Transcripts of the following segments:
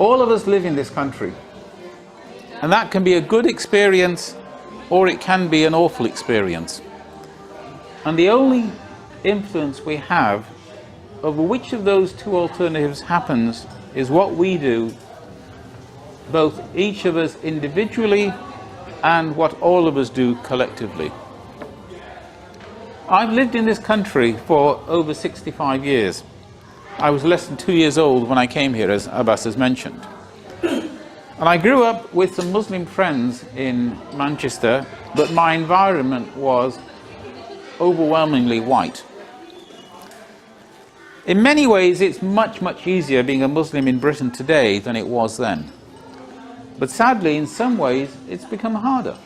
All of us live in this country, and that can be a good experience or it can be an awful experience. And the only influence we have over which of those two alternatives happens is what we do, both each of us individually and what all of us do collectively. I've lived in this country for over 65 years. I was less than 2 years old when I came here, as Abbas has mentioned. And I grew up with some Muslim friends in Manchester, but my environment was overwhelmingly white. In many ways, it's much, much easier being a Muslim in Britain today than it was then. But sadly, in some ways, it's become harder.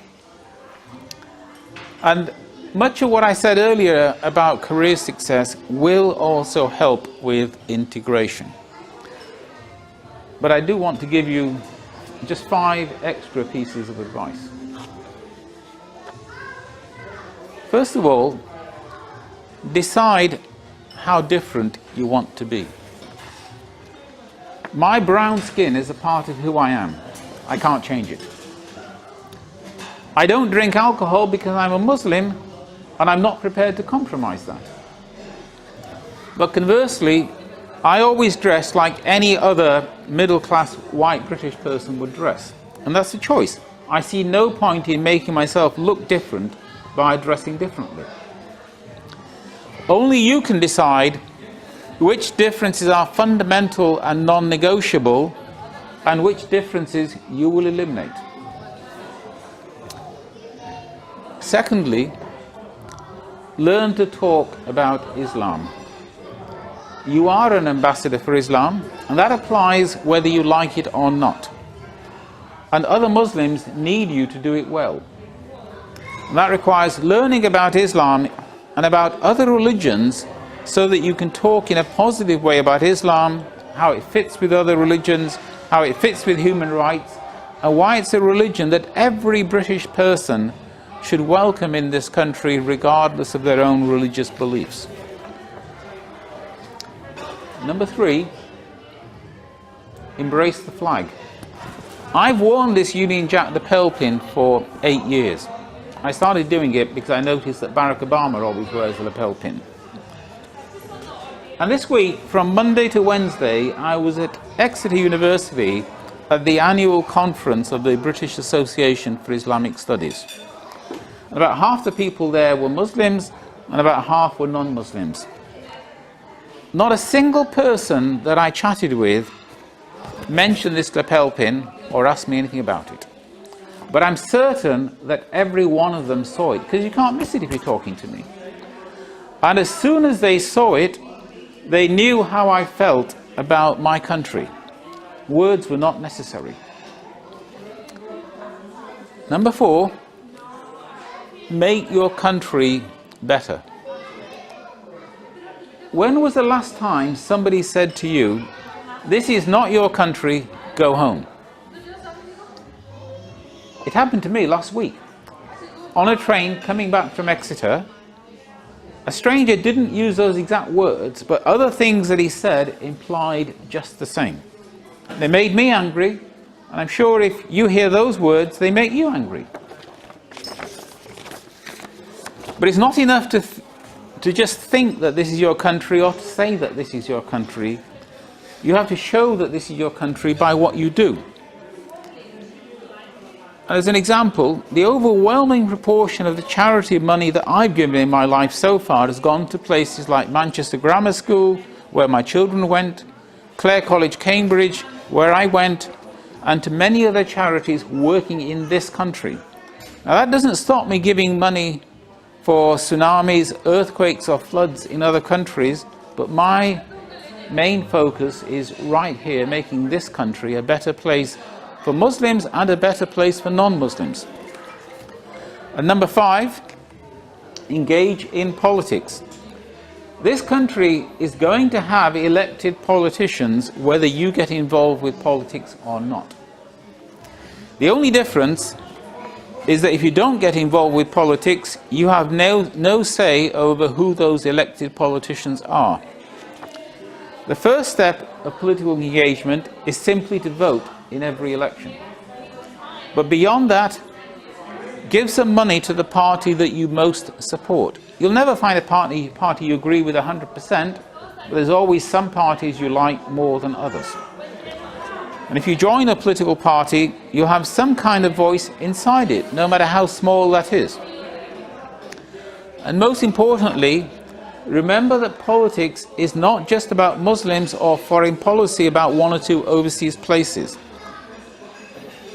And much of what I said earlier about career success will also help with integration. But I do want to give you just 5 extra pieces of advice. First of all, decide how different you want to be. My brown skin is a part of who I am. I can't change it. I don't drink alcohol because I'm a Muslim, and I'm not prepared to compromise that. But conversely, I always dress like any other middle-class white British person would dress. And that's a choice. I see no point in making myself look different by dressing differently. Only you can decide which differences are fundamental and non-negotiable and which differences you will eliminate. Secondly, learn to talk about Islam. You are an ambassador for Islam, and that applies whether you like it or not. And other Muslims need you to do it well. And that requires learning about Islam and about other religions so that you can talk in a positive way about Islam, how it fits with other religions, how it fits with human rights, and why it's a religion that every British person should welcome in this country regardless of their own religious beliefs. Number 3, embrace the flag. I've worn this Union Jack lapel pin for 8 years. I started doing it because I noticed that Barack Obama always wears a lapel pin. And this week, from Monday to Wednesday, I was at Exeter University at the annual conference of the British Association for Islamic Studies. And about half the people there were Muslims and about half were non-Muslims. Not a single person that I chatted with mentioned this lapel pin or asked me anything about it. But I'm certain that every one of them saw it, because you can't miss it if you're talking to me. And as soon as they saw it, they knew how I felt about my country. Words were not necessary. Number 4, make your country better. When was the last time somebody said to you, "This is not your country, go home"? It happened to me last week. On a train coming back from Exeter, a stranger didn't use those exact words, but other things that he said implied just the same. They made me angry, and I'm sure if you hear those words, they make you angry. But it's not enough to just think that this is your country or to say that this is your country. You have to show that this is your country by what you do. As an example, the overwhelming proportion of the charity money that I've given in my life so far has gone to places like Manchester Grammar School, where my children went, Clare College, Cambridge, where I went, and to many other charities working in this country. Now that doesn't stop me giving money for tsunamis, earthquakes or floods in other countries, but my main focus is right here, making this country a better place for Muslims and a better place for non-Muslims. And number 5, engage in politics. This country is going to have elected politicians whether you get involved with politics or not. The only difference is that if you don't get involved with politics, you have no say over who those elected politicians are. The first step of political engagement is simply to vote in every election. But beyond that, give some money to the party that you most support. You'll never find a party you agree with 100%, but there's always some parties you like more than others. And if you join a political party, you'll have some kind of voice inside it, no matter how small that is. And most importantly, remember that politics is not just about Muslims or foreign policy about one or two overseas places.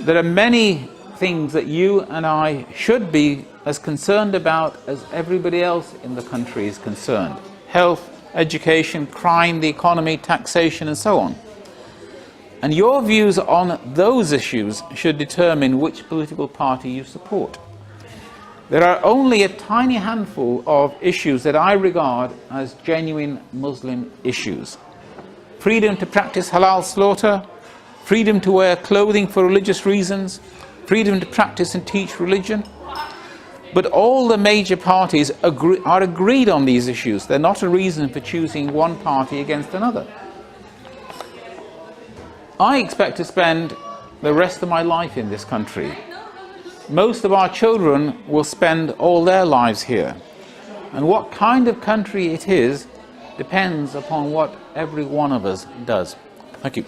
There are many things that you and I should be as concerned about as everybody else in the country is concerned. Health, education, crime, the economy, taxation, and so on. And your views on those issues should determine which political party you support. There are only a tiny handful of issues that I regard as genuine Muslim issues. Freedom to practice halal slaughter, freedom to wear clothing for religious reasons, freedom to practice and teach religion. But all the major parties are agreed on these issues. They're not a reason for choosing one party against another. I expect to spend the rest of my life in this country. Most of our children will spend all their lives here. And what kind of country it is depends upon what every one of us does. Thank you.